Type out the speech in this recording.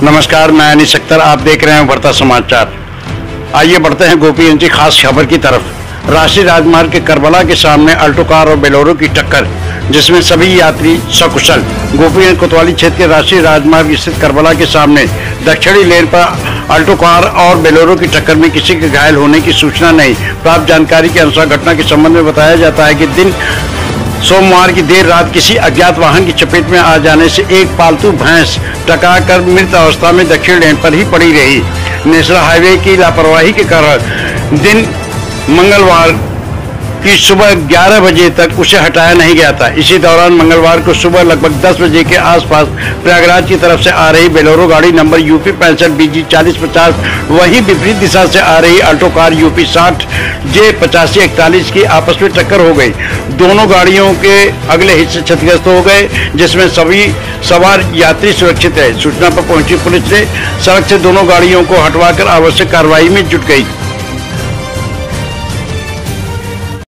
नमस्कार, मैं अनीस अख्तर। आप देख रहे हैं उभरता समाचार। आइए बढ़ते हैं गोपीगंज की खास खबर की तरफ। राष्ट्रीय राजमार्ग के करबला के सामने अल्टो कार और बोलेरो की टक्कर, जिसमें सभी यात्री सकुशल। गोपीगंज कोतवाली क्षेत्र के राष्ट्रीय राजमार्ग स्थित करबला के सामने दक्षिणी लेन पर अल्टो कार और बोलेरो की टक्कर में किसी के घायल होने की सूचना नहीं। प्राप्त जानकारी के अनुसार घटना के संबंध में बताया जाता है कि दिन सोमवार की देर रात किसी अज्ञात वाहन की चपेट में आ जाने से एक पालतू भैंस टकराकर मृत अवस्था में दक्षिण लेन पर ही पड़ी रही। नेशनल हाईवे की लापरवाही के कारण दिन मंगलवार की सुबह 11 बजे तक उसे हटाया नहीं गया था। इसी दौरान मंगलवार को सुबह लगभग 10 बजे के आसपास प्रयागराज की तरफ से आ रही बोलेरो गाड़ी नंबर यूपी 65 BG 4050 वहीं विपरीत दिशा से आ रही अल्टो कार यूपी 60 J 8541 की आपस में टक्कर हो गई। दोनों गाड़ियों के अगले हिस्से क्षतिग्रस्त हो गए, जिसमें सभी सवार यात्री सुरक्षित रहे। सूचना पर पहुंची पुलिस ने सड़क से दोनों गाड़ियों को हटवाकर आवश्यक कार्रवाई में जुट गई।